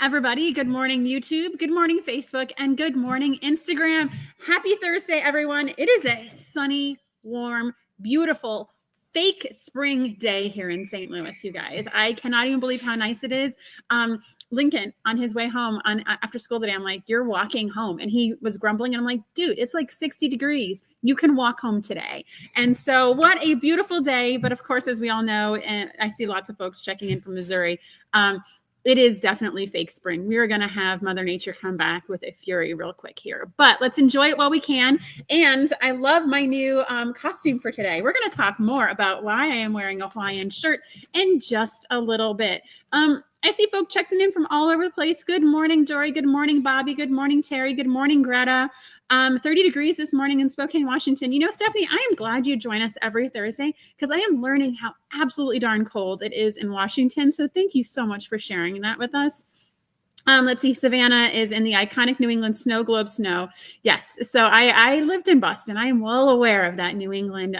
everybody. Good morning, YouTube. Good morning, Facebook. And good morning, Instagram. Happy Thursday, everyone. It is a sunny, warm, beautiful, fake spring day here in St. Louis, you guys. I cannot even believe how nice it is. Lincoln, on his way home after school today, I'm like, you're walking home. And he was grumbling. And I'm like, dude, it's like 60 degrees. You can walk home today. And so what a beautiful day. But of course, as we all know, and I see lots of folks checking in from Missouri, it is definitely fake spring. We are going to have Mother Nature come back with a fury real quick here, but let's enjoy it while we can. And I love my new costume for today. We're going to talk more about why I am wearing a Hawaiian shirt in just a little bit. I see folks checking in from all over the place. Good morning, Dory. Good morning, Bobby. Good morning, Terry. Good morning, Greta. 30 degrees this morning in Spokane, Washington. You know, Stephanie, I am glad you join us every Thursday because I am learning how absolutely darn cold it is in Washington. So thank you so much for sharing that with us. Let's see, Savannah is in the iconic New England snow globe snow. Yes, so I lived in Boston. I am well aware of that New England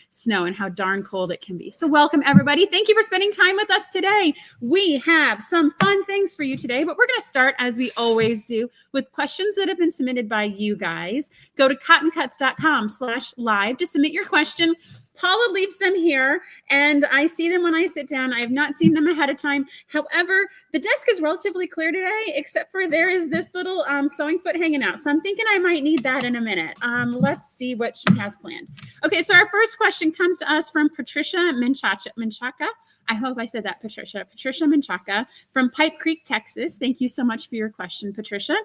snow and how darn cold it can be. So welcome, everybody. Thank you for spending time with us today. We have some fun things for you today, but we're going to start, as we always do, with questions that have been submitted by you guys. Go to cottoncuts.com/live to submit your question. Paula leaves them here, and I see them when I sit down. I have not seen them ahead of time. However, the desk is relatively clear today, except for there is this little sewing foot hanging out. So I'm thinking I might need that in a minute. Let's see what she has planned. Okay, so our first question comes to us from Patricia Menchaca. I hope I said that, Patricia. Patricia Menchaca from Pipe Creek, Texas. Thank you so much for your question, Patricia.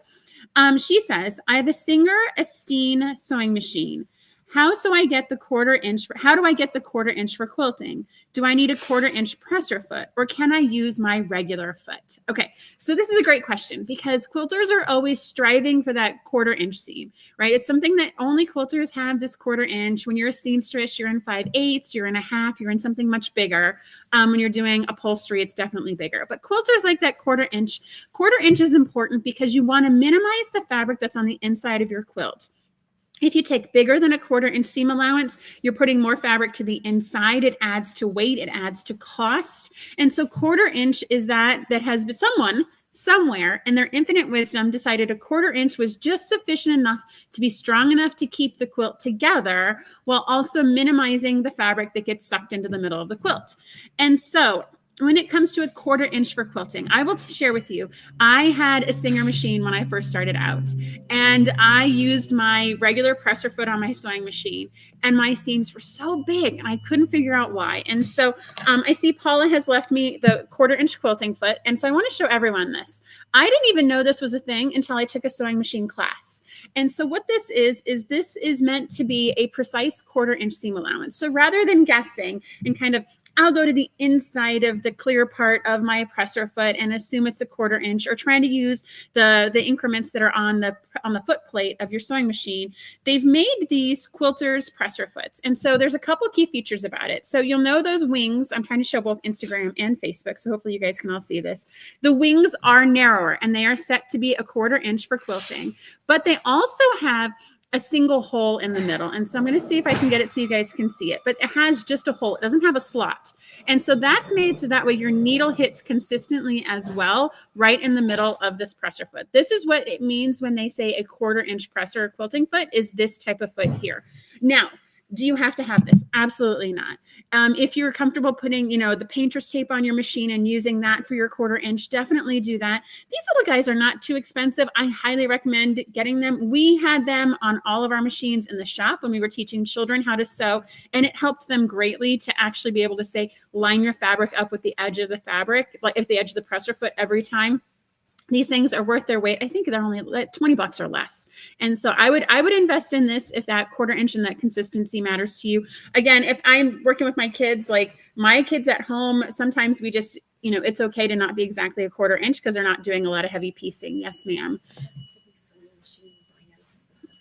She says, I have a Singer Esteen sewing machine. How do I get the 1/4 inch for quilting? Do I need a 1/4 inch presser foot, or can I use my regular foot? Okay, so this is a great question because quilters are always striving for that 1/4 inch seam, right? It's something that only quilters have, this 1/4 inch. When you're a seamstress, you're in 5/8, you're in 1/2, you're in something much bigger. When you're doing upholstery, it's definitely bigger. But quilters like that 1/4 inch. 1/4 inch is important because you want to minimize the fabric that's on the inside of your quilt. If you take bigger than a 1/4 inch seam allowance, you're putting more fabric to the inside. It adds to weight. It adds to cost. And so 1/4 inch is that has been someone somewhere in their infinite wisdom decided a 1/4 inch was just sufficient enough to be strong enough to keep the quilt together while also minimizing the fabric that gets sucked into the middle of the quilt. And so when it comes to a 1/4 inch for quilting, I will share with you, I had a Singer machine when I first started out, and I used my regular presser foot on my sewing machine, and my seams were so big, and I couldn't figure out why. And so I see Paula has left me the 1/4 inch quilting foot, and so I want to show everyone this. I didn't even know this was a thing until I took a sewing machine class. And so what this is this is meant to be a precise 1/4 inch seam allowance. So rather than guessing and kind of I'll go to the inside of the clear part of my presser foot and assume it's a 1/4 inch, or trying to use the increments that are on the foot plate of your sewing machine. They've made these Quilters presser foots. And so there's a couple key features about it. So you'll know those wings. I'm trying to show both Instagram and Facebook, so hopefully you guys can all see this. The wings are narrower, and they are set to be a 1/4 inch for quilting, but they also have a single hole in the middle. And so I'm going to see if I can get it so you guys can see it, but it has just a hole. It doesn't have a slot. And so that's made so that way your needle hits consistently as well, right in the middle of this presser foot. This is what it means when they say a 1/4 inch presser or quilting foot is this type of foot here. Now, do you have to have this? Absolutely not. If you're comfortable putting, the painter's tape on your machine and using that for your 1/4 inch, definitely do that. These little guys are not too expensive. I highly recommend getting them. We had them on all of our machines in the shop when we were teaching children how to sew, and it helped them greatly to actually be able to say, line your fabric up with the edge of the fabric, like if the edge of the presser foot every time. These things are worth their weight. I think they're only like $20 or less. And so I would invest in this if that 1/4 inch and that consistency matters to you. Again, if I'm working with my kids, like my kids at home, sometimes we just, it's okay to not be exactly a 1/4 inch because they're not doing a lot of heavy piecing. Yes, ma'am.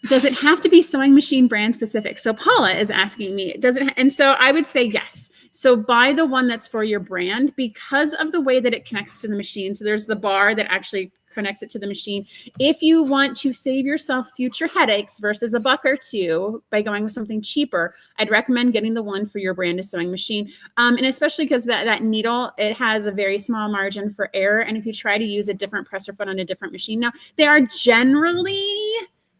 Does it have to be sewing machine brand specific? So Paula is asking me, does it? And so I would say yes. So buy the one that's for your brand because of the way that it connects to the machine. So there's the bar that actually connects it to the machine. If you want to save yourself future headaches versus $1 or $2 by going with something cheaper, I'd recommend getting the one for your brand of sewing machine. And especially because that needle, it has a very small margin for error. And if you try to use a different presser foot on a different machine, now they are generally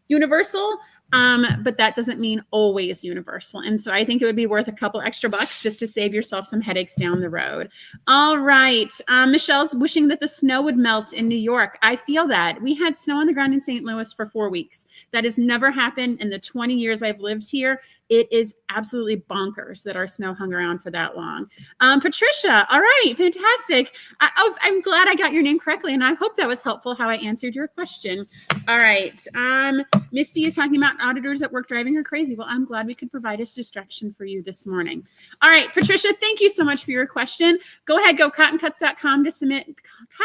universal, but that doesn't mean always universal. And so I think it would be worth a couple extra bucks just to save yourself some headaches down the road. All right. Michelle's wishing that the snow would melt in New York. I feel that. We had snow on the ground in St. Louis for 4 weeks. That has never happened in the 20 years I've lived here. It is absolutely bonkers that our snow hung around for that long. Patricia, all right, fantastic. I'm glad I got your name correctly, and I hope that was helpful how I answered your question. All right. Misty is talking about auditors at work driving her crazy. Well, I'm glad we could provide a distraction for you this morning. All right, Patricia, thank you so much for your question. Go ahead, go cottoncuts.com to submit,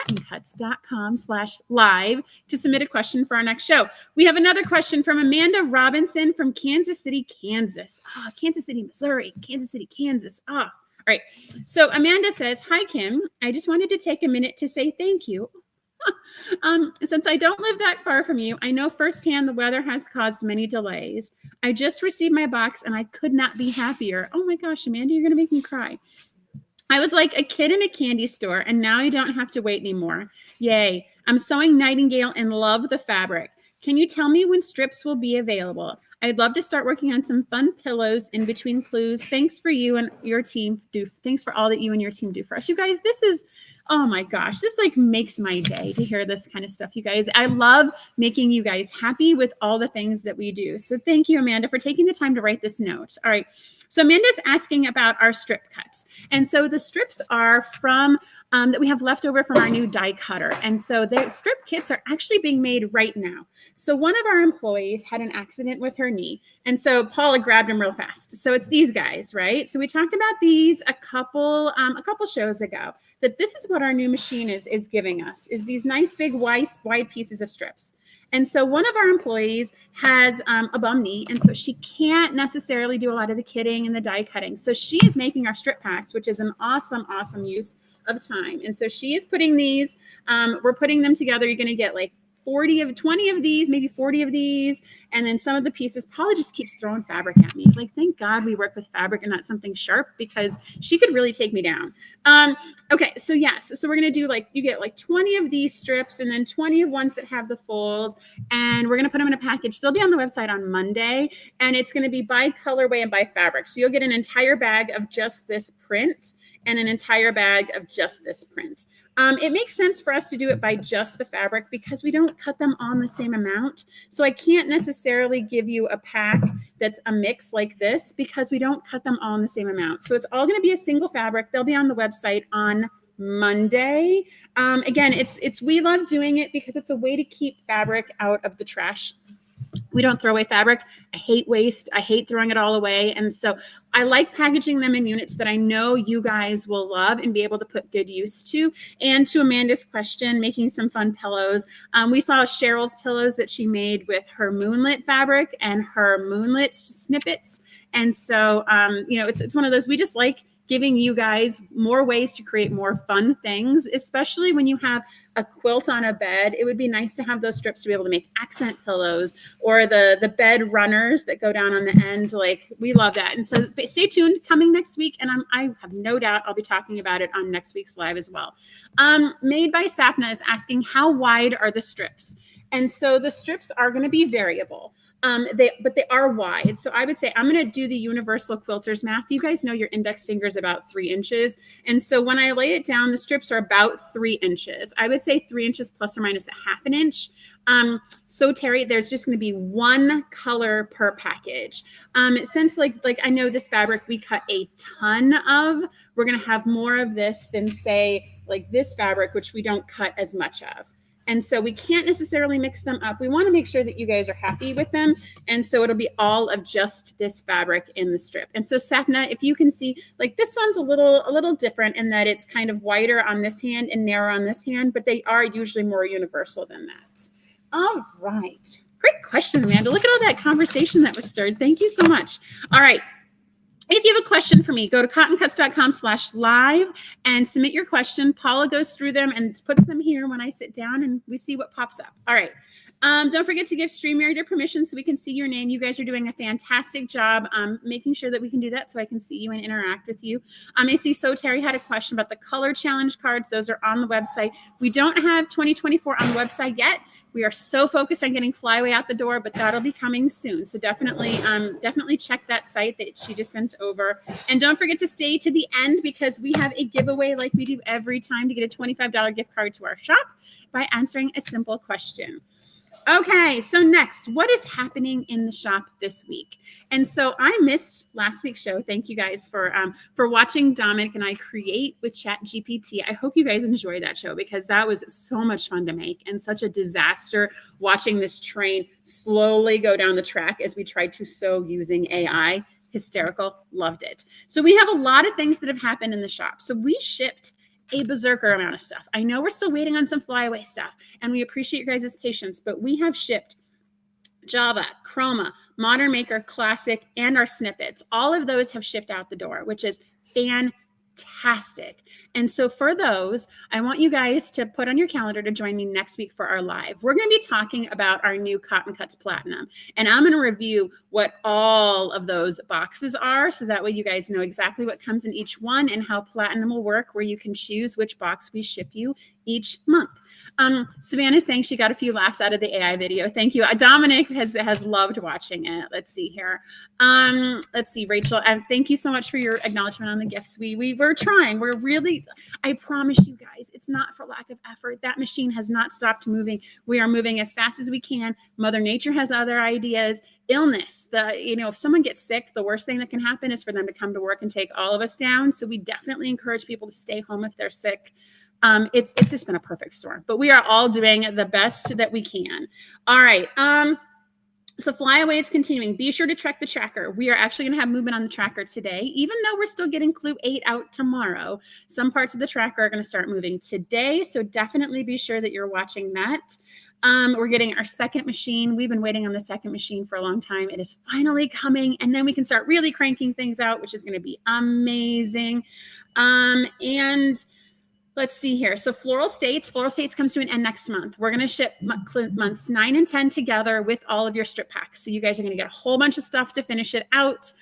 cottoncuts.com/live to submit a question for our next show. We have another question from Amanda Robinson from Kansas City, Kansas. Kansas City, Missouri, Kansas City, Kansas. All right. So Amanda says, hi, Kim. I just wanted to take a minute to say thank you. Since I don't live that far from you, I know firsthand the weather has caused many delays. I just received my box and I could not be happier. Oh my gosh, Amanda, you're going to make me cry. I was like a kid in a candy store and now I don't have to wait anymore. Yay. I'm sewing Nightingale and love the fabric. Can you tell me when strips will be available? I'd love to start working on some fun pillows in between clues. Thanks for you and your team do. Thanks for all that you and your team do for us. You guys, this is, oh my gosh, this like makes my day to hear this kind of stuff, you guys. I love making you guys happy with all the things that we do. So thank you, Amanda, for taking the time to write this note. All right. So Amanda's asking about our strip cuts. And so the strips are from that we have left over from our new die cutter. And so the strip kits are actually being made right now. So one of our employees had an accident with her knee. And so Paula grabbed them real fast. So it's these guys, right? So we talked about these a couple shows ago, that this is what our new machine is giving us, is these nice big wide pieces of strips. And so one of our employees has a bum knee, and so she can't necessarily do a lot of the kitting and the die cutting. So she is making our strip packs, which is an awesome, awesome use of time. And so she is putting these, we're putting them together. You're going to get like 20 of these, maybe 40 of these. And then some of the pieces, Paula just keeps throwing fabric at me. Like, thank God we work with fabric and not something sharp, because she could really take me down. Okay. So yes. So we're going to do like, you get like 20 of these strips and then 20 of ones that have the fold. And we're going to put them in a package. They'll be on the website on Monday, and it's going to be by colorway and by fabric. So you'll get an entire bag of just this print and an entire bag of just this print. It makes sense for us to do it by just the fabric because we don't cut them on the same amount. So I can't necessarily give you a pack that's a mix like this because we don't cut them all in the same amount. So it's all going to be a single fabric. They'll be on the website on Monday. Again, we love doing it because it's a way to keep fabric out of the trash. We don't throw away fabric. I hate waste. I hate throwing it all away. And so I like packaging them in units that I know you guys will love and be able to put good use to. And to Amanda's question, making some fun pillows. We saw Cheryl's pillows that she made with her moonlit fabric and her moonlit snippets. And so, it's one of those, we just like giving you guys more ways to create more fun things, especially when you have a quilt on a bed. It would be nice to have those strips to be able to make accent pillows or the bed runners that go down on the end. Like, we love that. And so stay tuned, coming next week. And I have no doubt I'll be talking about it on next week's live as well. Made by Sapna is asking, how wide are the strips? And so the strips are going to be variable. But they are wide. So I would say I'm going to do the universal quilters math. You guys know your index finger is about 3 inches. And so when I lay it down, the strips are about 3 inches. I would say 3 inches plus or minus a half an inch. So Terry, there's just going to be one color per package. Since like I know this fabric we cut a ton of, we're going to have more of this than say like this fabric, which we don't cut as much of. And so we can't necessarily mix them up. We want to make sure that you guys are happy with them. And so it'll be all of just this fabric in the strip. And so Sapna, if you can see, like this one's a little different in that it's kind of wider on this hand and narrow on this hand, but they are usually more universal than that. All right. Great question, Amanda. Look at all that conversation that was stirred. Thank you so much. All right. If you have a question for me, go to cottoncuts.com/live and submit your question. Paula goes through them and puts them here when I sit down, and we see what pops up. All right. Don't forget to give StreamYard your permission so we can see your name. You guys are doing a fantastic job making sure that we can do that so I can see you and interact with you. I see So Terry had a question about the color challenge cards. Those are on the website. We don't have 2024 on the website yet. We are so focused on getting Flyway out the door, but that'll be coming soon. So definitely check that site that she just sent over. And don't forget to stay to the end because we have a giveaway like we do every time to get a $25 gift card to our shop by answering a simple question. Okay, so next, what is happening in the shop this week? And so I missed last week's show. Thank you guys for watching Dominic and I create with ChatGPT. I hope you guys enjoyed that show because that was so much fun to make and such a disaster watching this train slowly go down the track as we tried to sew using AI. Hysterical, loved it. So we have a lot of things that have happened in the shop. So we shipped a berserker amount of stuff. I know we're still waiting on some Flyaway stuff, and we appreciate your guys' patience, but we have shipped Java, Chroma, Modern Maker, Classic, and our snippets. All of those have shipped out the door, which is fantastic. And so for those, I want you guys to put on your calendar to join me next week for our live. We're going to be talking about our new Cotton Cuts Platinum, and I'm going to review what all of those boxes are, so that way you guys know exactly what comes in each one and how Platinum will work, where you can choose which box we ship you each month. Savannah's saying she got a few laughs out of the AI video. Thank you. Dominic has loved watching it. Let's see here. Let's see, Rachel. Thank you so much for your acknowledgement on the gifts. We were trying. We're really, I promise you guys, it's not for lack of effort. That machine has not stopped moving. We are moving as fast as we can. Mother Nature has other ideas. Illness, if someone gets sick, the worst thing that can happen is for them to come to work and take all of us down. So we definitely encourage people to stay home if they're sick. It's just been a perfect storm, but we are all doing the best that we can. All right. So Flyaway is continuing. Be sure to check the tracker. We are actually going to have movement on the tracker today, even though we're still getting Clue 8 out tomorrow. Some parts of the tracker are going to start moving today. So definitely be sure that you're watching that. We're getting our second machine. We've been waiting on the second machine for a long time. It is finally coming. And then we can start really cranking things out, which is going to be amazing. And let's see here. So Floral States comes to an end next month. We're going to ship months 9 and 10 together with all of your strip packs. So you guys are going to get a whole bunch of stuff to finish it out.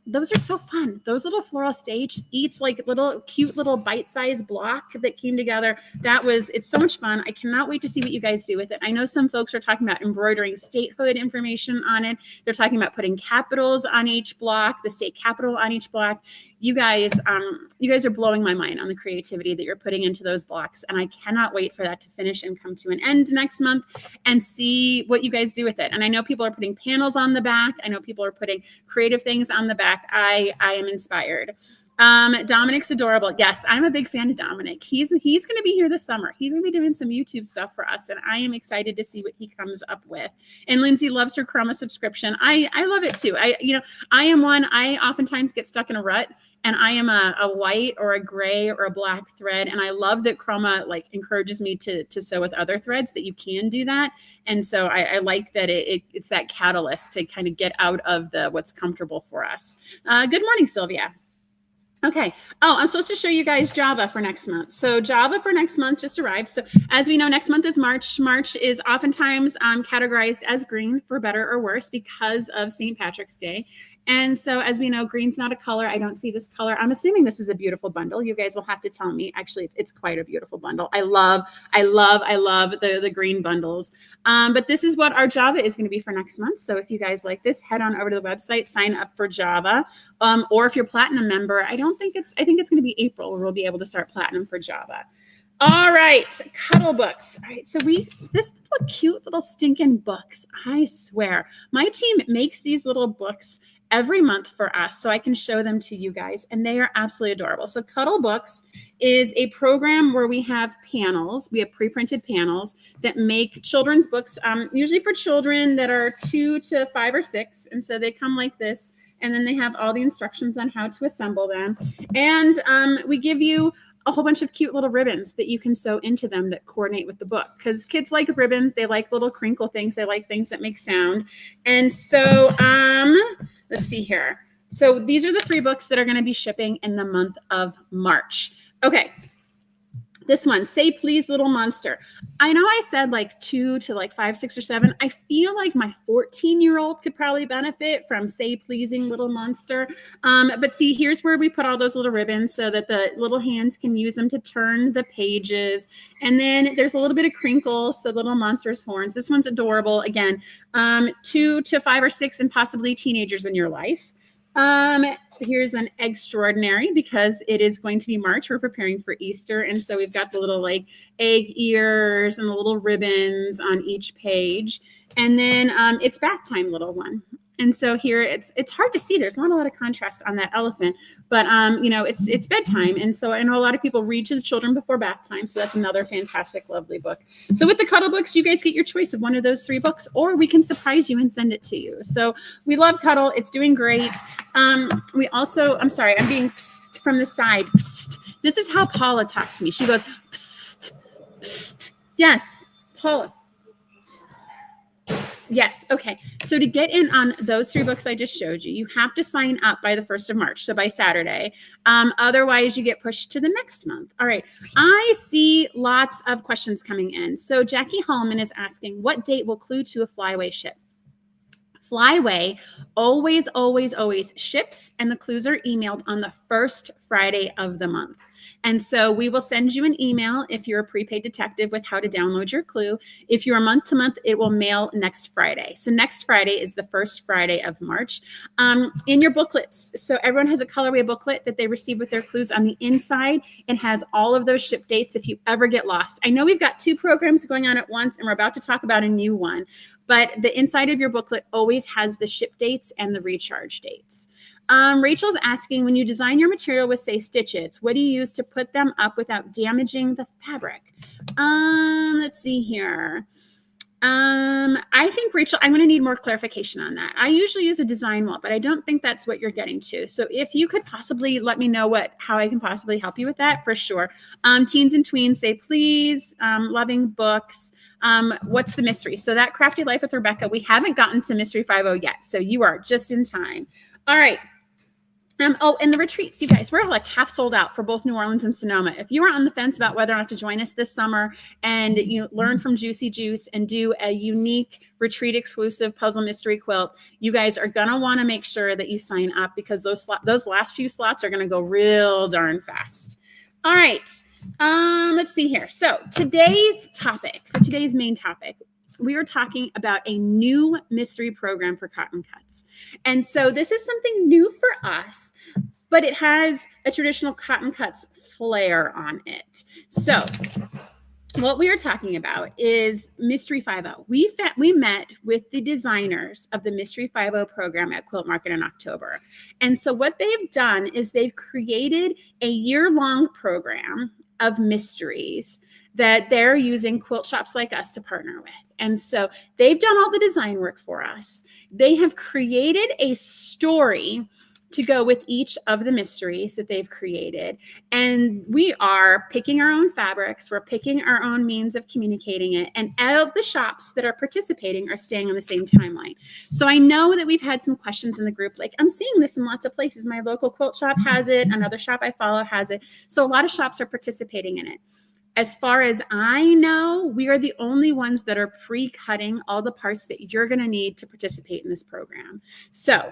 Those are so fun. Those little Floral Stage eats like cute little bite-sized block that came together. It's so much fun. I cannot wait to see what you guys do with it. I know some folks are talking about embroidering statehood information on it. They're talking about putting capitals on each block, the state capital on each block. You guys are blowing my mind on the creativity that you're putting into those blocks. And I cannot wait for that to finish and come to an end next month and see what you guys do with it. And I know people are putting panels on the back. I know people are putting creative things on the back. I am inspired. Dominic's adorable. Yes, I'm a big fan of Dominic. He's going to be here this summer. He's going to be doing some YouTube stuff for us, and I am excited to see what he comes up with. And Lindsay loves her Chroma subscription. I love it too. I am one. I oftentimes get stuck in a rut, and I am a white or a gray or a black thread, and I love that Chroma encourages me to sew with other threads, that you can do that. And so I like that it's that catalyst to kind of get out of what's comfortable for us. Good morning, Sylvia. Okay. Oh, I'm supposed to show you guys Java for next month. So Java for next month just arrived. So as we know, next month is March. March is oftentimes categorized as green, for better or worse, because of St. Patrick's Day. And so as we know, green's not a color. I don't see this color. I'm assuming this is a beautiful bundle. You guys will have to tell me. Actually, it's quite a beautiful bundle. I love the green bundles. But this is what our Java is going to be for next month. So if you guys like this, head on over to the website, sign up for Java. Or if you're Platinum member, I think it's going to be April where we'll be able to start Platinum for Java. All right, Cuddle books. All right, so this little cute little stinking books, I swear. My team makes these little books every month for us so I can show them to you guys, and they are absolutely adorable. So Cuddle Books is a program where we have panels. We have pre-printed panels that make children's books, usually for children that are 2 to 5 or 6. And so they come like this, and then they have all the instructions on how to assemble them. And we give you a whole bunch of cute little ribbons that you can sew into them that coordinate with the book, because kids like ribbons. They like little crinkle things. They like things that make sound. And so let's see here. So these are the 3 books that are going to be shipping in the month of March. Okay. This one, Say Please Little Monster. I know I said like 2 to like 5, 6, or 7. I feel like my 14-year-old could probably benefit from Say Pleasing Little Monster. But see, here's where we put all those little ribbons so that the little hands can use them to turn the pages. And then there's a little bit of crinkles, so little monster's horns. This one's adorable. Again, 2 to 5 or 6 and possibly teenagers in your life. Here's an extraordinary because it is going to be March. We're preparing for Easter. And so we've got the little like egg ears and the little ribbons on each page. And then it's bath time little one. And so here it's hard to see. There's not a lot of contrast on that elephant, but you know, it's bedtime. And so I know a lot of people read to the children before bath time. So that's another fantastic, lovely book. So with the Cuddle books, you guys get your choice of one of those 3 books, or we can surprise you and send it to you. So we love Cuddle. It's doing great. We also, I'm sorry, I'm being psst from the side. Psst. This is how Paula talks to me. She goes, psst, psst. Yes, Paula. Yes. Okay. So to get in on those 3 books I just showed you, you have to sign up by the 1st of March. So by Saturday. Otherwise, you get pushed to the next month. All right. I see lots of questions coming in. So Jackie Hallman is asking, what date will clue to a flyaway ship? Flyway always, always, always ships, and the clues are emailed on the 1st Friday of the month. And so we will send you an email if you're a prepaid detective with how to download your clue. If you're a month to month, it will mail next Friday. So next Friday is the 1st Friday of March. In your booklets, so everyone has a colorway booklet that they receive with their clues. On the inside, it has all of those ship dates if you ever get lost. I know we've got 2 programs going on at once, and we're about to talk about a new one. But the inside of your booklet always has the ship dates and the recharge dates. Rachel's asking, when you design your material with, say, stitches, what do you use to put them up without damaging the fabric? Let's see here. I think, Rachel, I'm going to need more clarification on that. I usually use a design wall, but I don't think that's what you're getting to. So if you could possibly let me know how I can possibly help you with that, for sure. Teens and tweens, Say Please, loving books. What's the mystery? So that Crafty Life with Rebecca, we haven't gotten to Mystery 50 yet. So you are just in time. All right. Oh, and the retreats, you guys, we're like half sold out for both New Orleans and Sonoma. If you are on the fence about whether or not to join us this summer and you learn from Juicy Juice and do a unique retreat exclusive puzzle mystery quilt, you guys are going to want to make sure that you sign up because those last few slots are going to go real darn fast. All right. Let's see here. So today's main topic, we are talking about a new mystery program for Cotton Cuts. And so this is something new for us, but it has a traditional Cotton Cuts flair on it. So what we are talking about is Mystery 50. We met with the designers of the Mystery 50 program at Quilt Market in October. And so what they've done is they've created a year-long program of mysteries that they're using quilt shops like us to partner with. And so they've done all the design work for us. They have created a story to go with each of the mysteries that they've created. And we are picking our own fabrics. We're picking our own means of communicating it. And all of the shops that are participating are staying on the same timeline. So I know that we've had some questions in the group, like, I'm seeing this in lots of places. My local quilt shop has it. Another shop I follow has it. So a lot of shops are participating in it. As far as I know, we are the only ones that are pre-cutting all the parts that you're going to need to participate in this program. So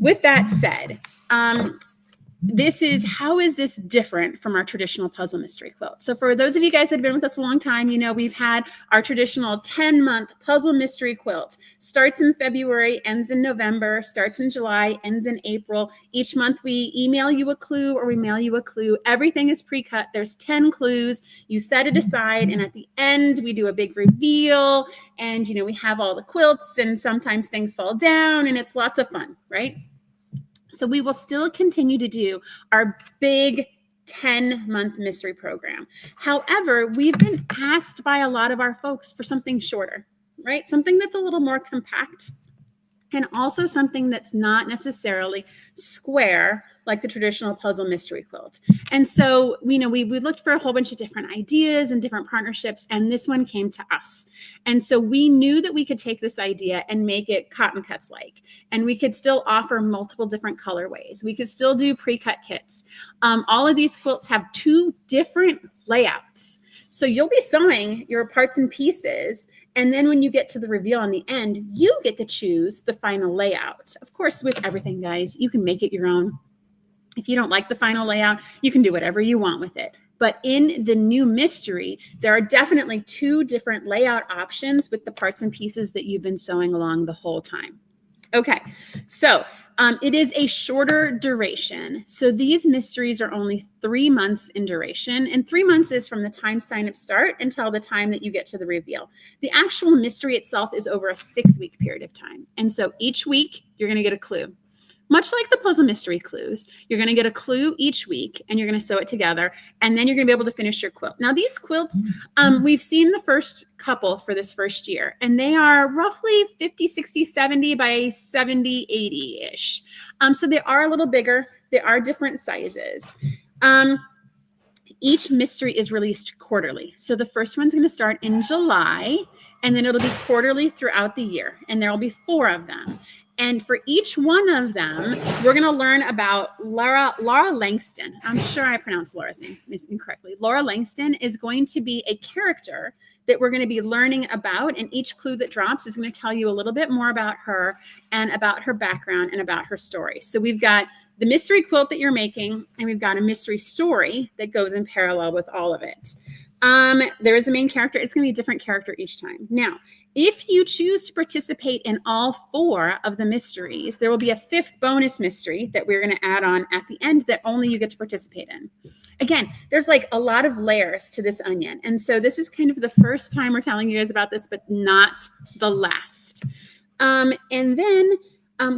with that said, how is this different from our traditional puzzle mystery quilt? So for those of you guys that have been with us a long time, you know we've had our traditional 10-month puzzle mystery quilt. Starts in February, ends in November, starts in July, ends in April. Each month we email you a clue or we mail you a clue. Everything is pre-cut. There's 10 clues. You set it aside, and at the end we do a big reveal, and you know we have all the quilts, and sometimes things fall down, and it's lots of fun, right? So we will still continue to do our big 10-month mystery program. However, we've been asked by a lot of our folks for something shorter, right? Something that's a little more compact. and also something that's not necessarily square like the traditional puzzle mystery quilt. And so, we looked for a whole bunch of different ideas and different partnerships, and this one came to us. And so we knew that we could take this idea and make it cotton cuts like, and we could still offer multiple different colorways. We could still do pre-cut kits. All of these quilts have 2 different layouts. So you'll be sewing your parts and pieces, and then when you get to the reveal on the end, you get to choose the final layout. Of course, with everything, guys, you can make it your own. If you don't like the final layout, you can do whatever you want with it. But in the new mystery, there are definitely 2 different layout options with the parts and pieces that you've been sewing along the whole time. Okay, so it is a shorter duration. So these mysteries are only 3 months in duration, and 3 months is from the time sign-up start until the time that you get to the reveal. The actual mystery itself is over a 6-week period of time. And so each week, you're going to get a clue. Much like the puzzle mystery clues, you're going to get a clue each week, and you're going to sew it together, and then you're going to be able to finish your quilt. Now, these quilts, we've seen the first couple for this first year, and they are roughly 50, 60, 70 by 70, 80-ish. So they are a little bigger. They are different sizes. Each mystery is released quarterly. So the first one's going to start in July, and then it'll be quarterly throughout the year, and there will be 4 of them. And for each one of them, we're going to learn about Laura Langston. I'm sure I pronounced Laura's name incorrectly. Laura Langston is going to be a character that we're going to be learning about, and each clue that drops is going to tell you a little bit more about her and about her background and about her story. So we've got the mystery quilt that you're making, and we've got a mystery story that goes in parallel with all of it. There is a main character. It's going to be a different character each time. Now, if you choose to participate in all 4 of the mysteries, there will be a 5th bonus mystery that we're going to add on at the end that only you get to participate in. Again, there's like a lot of layers to this onion. And so this is kind of the first time we're telling you guys about this, but not the last. And then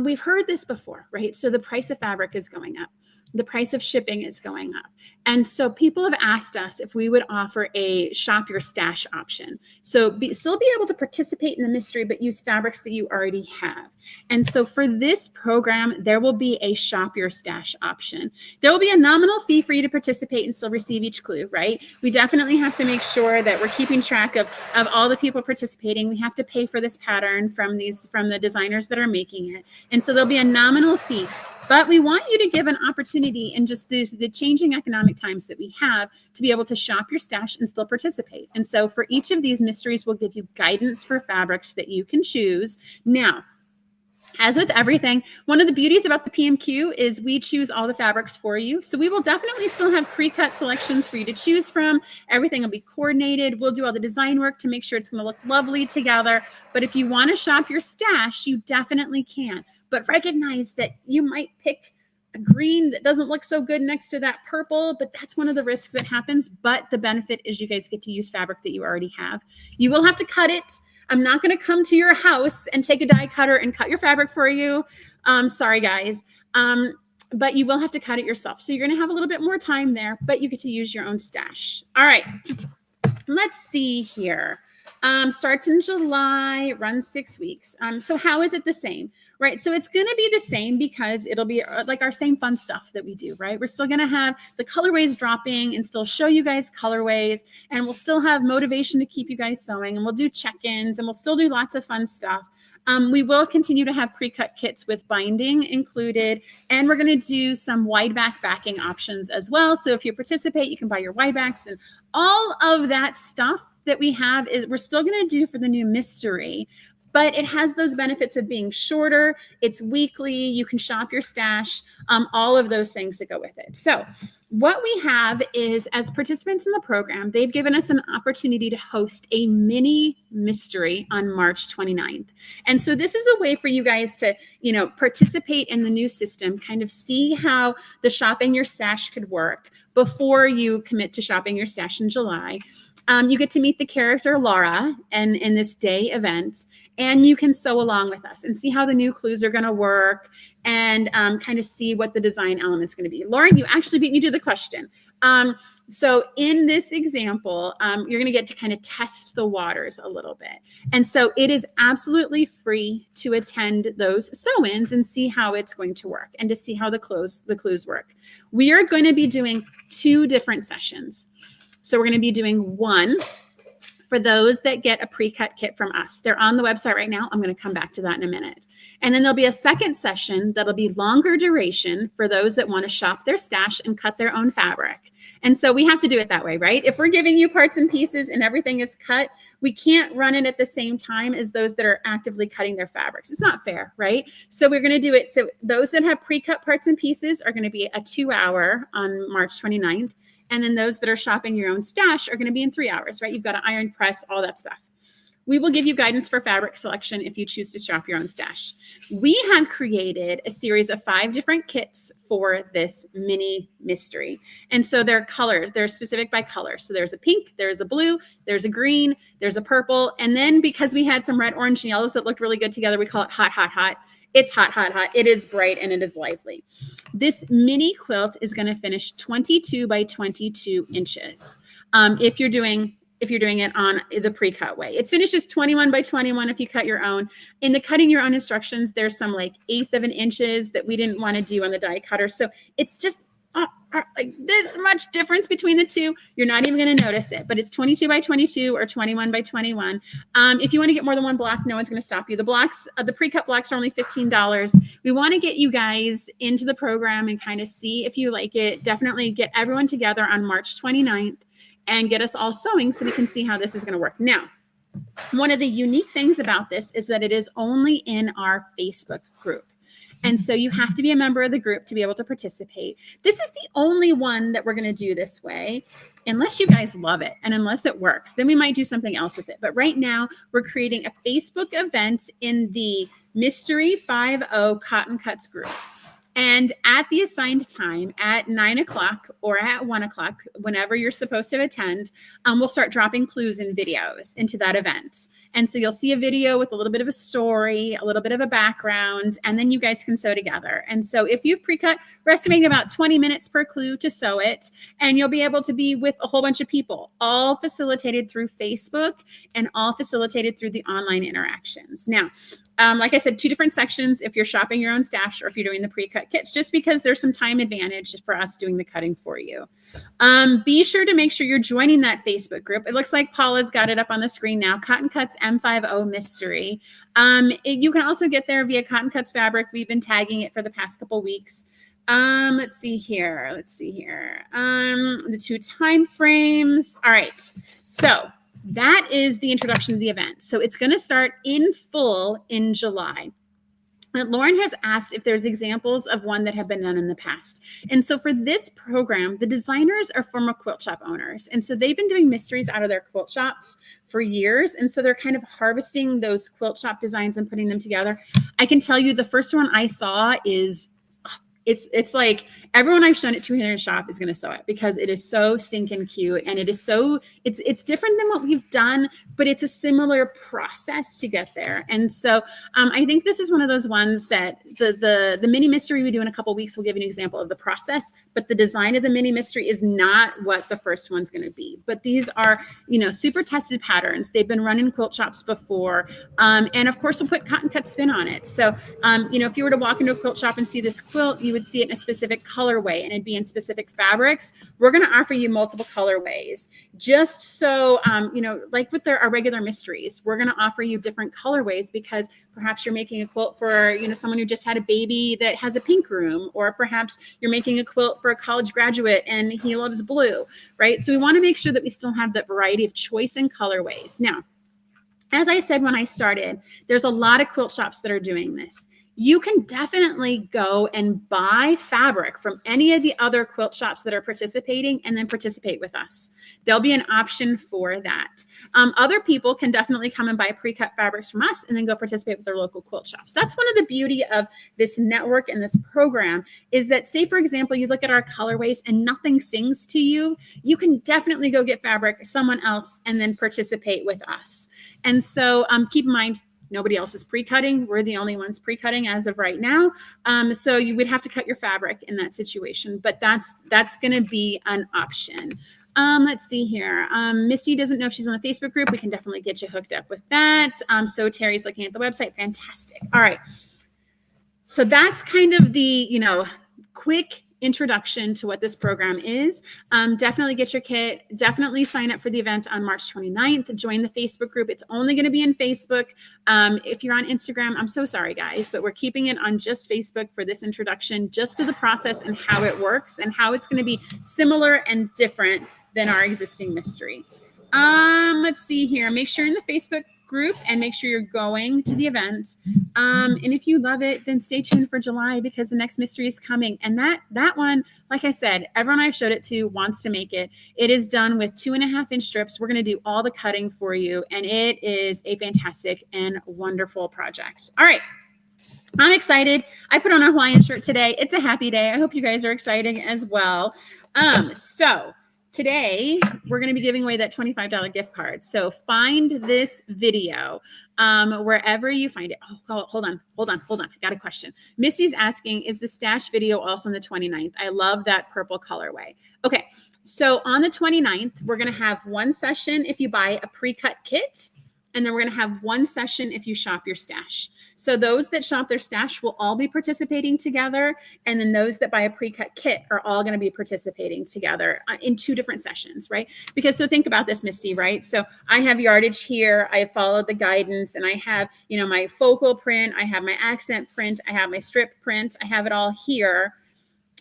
we've heard this before, right? So the price of fabric is going up. The price of shipping is going up. And so people have asked us if we would offer a shop your stash option. So still be able to participate in the mystery, but use fabrics that you already have. And so for this program, there will be a shop your stash option. There will be a nominal fee for you to participate and still receive each clue, right? We definitely have to make sure that we're keeping track of all the people participating. We have to pay for this pattern from the designers that are making it. And so there'll be a nominal fee. But we want you to give an opportunity in just the changing economic times that we have to be able to shop your stash and still participate. And so for each of these mysteries, we'll give you guidance for fabrics that you can choose. Now, as with everything, one of the beauties about the PMQ is we choose all the fabrics for you. So we will definitely still have pre-cut selections for you to choose from. Everything will be coordinated. We'll do all the design work to make sure it's going to look lovely together. But if you want to shop your stash, you definitely can. But recognize that you might pick a green that doesn't look so good next to that purple, but that's one of the risks that happens. But the benefit is you guys get to use fabric that you already have. You will have to cut it. I'm not going to come to your house and take a die cutter and cut your fabric for you. Sorry, guys. But you will have to cut it yourself. So you're going to have a little bit more time there, but you get to use your own stash. All right. Let's see here. Starts in July, runs 6 weeks. So how is it the same? Right. So it's going to be the same because it'll be like our same fun stuff that we do. Right. We're still going to have the colorways dropping and still show you guys colorways, and we'll still have motivation to keep you guys sewing, and we'll do check-ins, and we'll still do lots of fun stuff. We will continue to have pre-cut kits with binding included, and we're going to do some wide back backing options as well. So if you participate, you can buy your wide backs, and all of that stuff that we have is we're still going to do for the new mystery. But it has those benefits of being shorter. It's weekly. You can shop your stash, all of those things that go with it. So what we have is, as participants in the program, they've given us an opportunity to host a mini mystery on March 29th. And so this is a way for you guys to, participate in the new system, kind of see how the shopping your stash could work before you commit to shopping your stash in July. You get to meet the character Laura and in this day event, and you can sew along with us and see how the new clues are going to work, and kind of see what the design element's going to be. Lauren, you actually beat me to the question. So in this example, you're going to get to kind of test the waters a little bit. And so it is absolutely free to attend those sew-ins and see how it's going to work and to see how the clues work. We are going to be doing 2 different sessions. So we're going to be doing one for those that get a pre-cut kit from us. They're on the website right now. I'm going to come back to that in a minute. And then there'll be a second session that'll be longer duration for those that want to shop their stash and cut their own fabric. And so we have to do it that way, right? If we're giving you parts and pieces and everything is cut, we can't run it at the same time as those that are actively cutting their fabrics. It's not fair, right? So we're going to do it. So those that have pre-cut parts and pieces are going to be a 2-hour on March 29th. And then those that are shopping your own stash are going to be in 3 hours, right? You've got to iron, press, all that stuff. We will give you guidance for fabric selection if you choose to shop your own stash. We have created a series of 5 different kits for this mini mystery. And so they're colored. They're specific by color. So there's a pink, there's a blue, there's a green, there's a purple. And then because we had some red, orange, and yellows that looked really good together, we call it hot, hot, hot. It's hot, hot, hot. It is bright and it is lively. This mini quilt is going to finish 22 by 22 inches. If you're doing it on the pre-cut way. It finishes 21 by 21 if you cut your own. In the cutting your own instructions, there's some like 1/8 of an inches that we didn't want to do on the die cutter. So it's just like this much difference between the two. You're not even going to notice it, but it's 22 by 22 or 21 by 21. If you want to get more than one block, no one's going to stop you. The blocks, the pre-cut blocks are only $15. We want to get you guys into the program and kind of see if you like it. Definitely get everyone together on March 29th. And get us all sewing so we can see how this is going to work. Now, one of the unique things about this is that it is only in our Facebook group. And so you have to be a member of the group to be able to participate. This is the only one that we're going to do this way, unless you guys love it and unless it works. Then we might do something else with it. But right now, we're creating a Facebook event in the Mystery 5-0 Cotton Cuts group. And at the assigned time at 9 o'clock or at 1 o'clock, whenever you're supposed to attend, we'll start dropping clues and videos into that event. And so you'll see a video with a little bit of a story, a little bit of a background, and then you guys can sew together. And so if you've pre-cut, we're estimating about 20 minutes per clue to sew it. And you'll be able to be with a whole bunch of people, all facilitated through Facebook and all facilitated through the online interactions. Now, like I said, 2 different sections if you're shopping your own stash or if you're doing the pre-cut kits, just because there's some time advantage for us doing the cutting for you. Be sure to make sure you're joining that Facebook group. It looks like Paula's got it up on the screen now, Cotton Cuts M50 Mystery. You can also get there via Cotton Cuts Fabric. We've been tagging it for the past couple weeks. Let's see here. The 2 time frames. All right. So that is the introduction to the event. So it's going to start in full in July. Lauren has asked if there's examples of one that have been done in the past. And so for this program, the designers are former quilt shop owners. And so they've been doing mysteries out of their quilt shops for years. And so they're kind of harvesting those quilt shop designs and putting them together. I can tell you the first one I saw is it's like everyone I've shown it to in their shop is going to sew it because it is so stinking cute. And it is so, it's different than what we've done, but it's a similar process to get there. And so I think this is one of those ones that the mini mystery we do in a couple of weeks will give you an example of the process, but the design of the mini mystery is not what the first one's going to be. But these are, super tested patterns. They've been run in quilt shops before. And of course, we'll put Cotton Cut spin on it. So, if you were to walk into a quilt shop and see this quilt, you would see it in a specific colorway and it'd be in specific fabrics. We're going to offer you multiple colorways just so, like with our regular mysteries, we're going to offer you different colorways because perhaps you're making a quilt for, someone who just had a baby that has a pink room, or perhaps you're making a quilt for a college graduate and he loves blue, right? So we want to make sure that we still have that variety of choice and colorways. Now, as I said when I started, there's a lot of quilt shops that are doing this. You can definitely go and buy fabric from any of the other quilt shops that are participating and then participate with us. There'll be an option for that. Other people can definitely come and buy pre-cut fabrics from us and then go participate with their local quilt shops. That's one of the beauty of this network and this program is that, say, for example, you look at our colorways and nothing sings to you, you can definitely go get fabric someone else and then participate with us. And so keep in mind, Nobody else is pre-cutting. We're the only ones pre-cutting as of right now. So you would have to cut your fabric in that situation, but that's going to be an option. Let's see here. Missy doesn't know if she's on the Facebook group. We can definitely get you hooked up with that. So Terry's looking at the website. Fantastic. All right. So that's kind of the, quick introduction to what this program is. Definitely get your kit. Definitely sign up for the event on March 29th. Join the Facebook group. It's only going to be in Facebook. If you're on Instagram, I'm so sorry, guys, but we're keeping it on just Facebook for this introduction, just to the process and how it works and how it's going to be similar and different than our existing mystery. Let's see here. Make sure in the Facebook group and make sure you're going to the event. And if you love it, then stay tuned for July, because the next mystery is coming. And that one, like I said, everyone I've showed it to wants to make it. It is done with 2.5-inch strips. We're going to do all the cutting for you. And it is a fantastic and wonderful project. All right. I'm excited. I put on a Hawaiian shirt today. It's a happy day. I hope you guys are excited as well. So today, we're going to be giving away that $25 gift card. So find this video wherever you find it. Oh, hold on. I got a question. Missy's asking, is the stash video also on the 29th? I love that purple colorway. Okay, so on the 29th, we're going to have one session if you buy a pre-cut kit. And then we're going to have one session if you shop your stash. So those that shop their stash will all be participating together. And then those that buy a pre-cut kit are all going to be participating together in 2 different sessions, right? Because so think about this, Misty, right? So I have yardage here. I followed the guidance and I have, my focal print. I have my accent print. I have my strip print. I have it all here.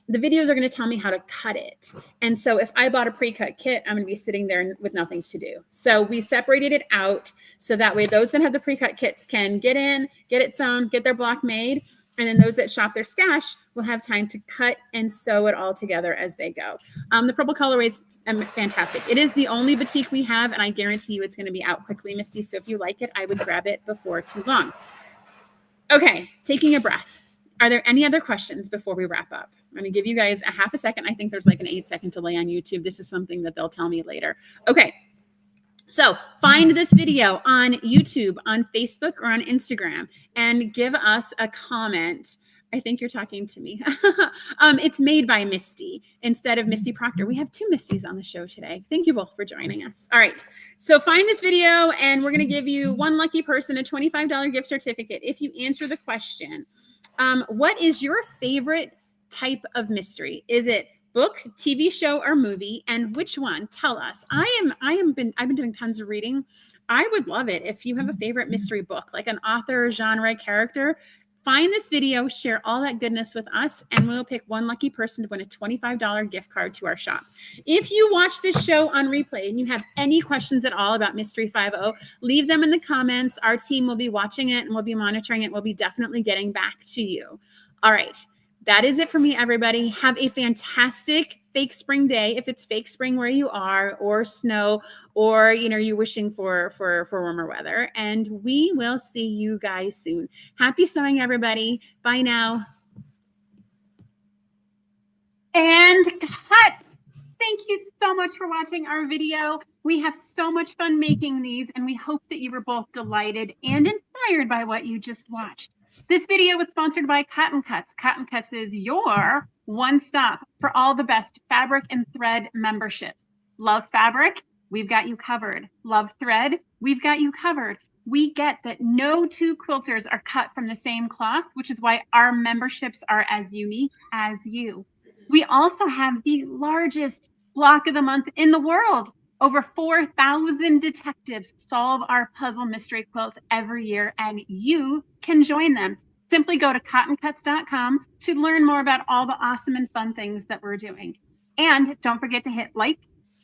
The videos are going to tell me how to cut it. And so if I bought a pre-cut kit, I'm going to be sitting there with nothing to do. So we separated it out so that way those that have the pre-cut kits can get in, get it sewn, get their block made. And then those that shop their stash will have time to cut and sew it all together as they go. The purple colorway is fantastic. It is the only batik we have, and I guarantee you it's going to be out quickly, Misty. So if you like it, I would grab it before too long. Okay, taking a breath. Are there any other questions before we wrap up? I'm going to give you guys a half a second. I think there's like an 8-second delay on YouTube. This is something that they'll tell me later. Okay. So find this video on YouTube, on Facebook, or on Instagram, and give us a comment. I think you're talking to me. It's made by Misty instead of Misty Proctor. We have 2 Misties on the show today. Thank you both for joining us. All right. So find this video, and we're going to give you one lucky person a $25 gift certificate if you answer the question. What is your favorite type of mystery? Is it book, TV show, or movie? And which one? Tell us. I've been doing tons of reading. I would love it if you have a favorite mystery book, like an author, genre, character. Find this video, share all that goodness with us, and we'll pick one lucky person to win a $25 gift card to our shop. If you watch this show on replay and you have any questions at all about Mystery 5.0, leave them in the comments. Our team will be watching it and we'll be monitoring it. We'll be definitely getting back to you. All right. That is it for me, everybody. Have a fantastic fake spring day, if it's fake spring where you are, or snow, or you're wishing for warmer weather. And we will see you guys soon. Happy sewing, everybody. Bye now. And cut. Thank you so much for watching our video. We have so much fun making these, and we hope that you were both delighted and inspired by what you just watched. This video was sponsored by Cotton Cuts. Cotton Cuts is your one stop for all the best fabric and thread memberships. Love fabric? We've got you covered. Love thread? We've got you covered. We get that no 2 quilters are cut from the same cloth, which is why our memberships are as unique as you. We also have the largest block of the month in the world. Over 4,000 detectives solve our puzzle mystery quilts every year, and you can join them. Simply go to cottoncuts.com to learn more about all the awesome and fun things that we're doing. And don't forget to hit like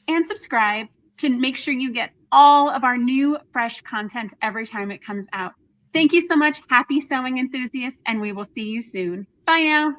and subscribe to make sure you get all of our new, fresh content every time it comes out. Thank you so much. Happy sewing enthusiasts, and we will see you soon. Bye now.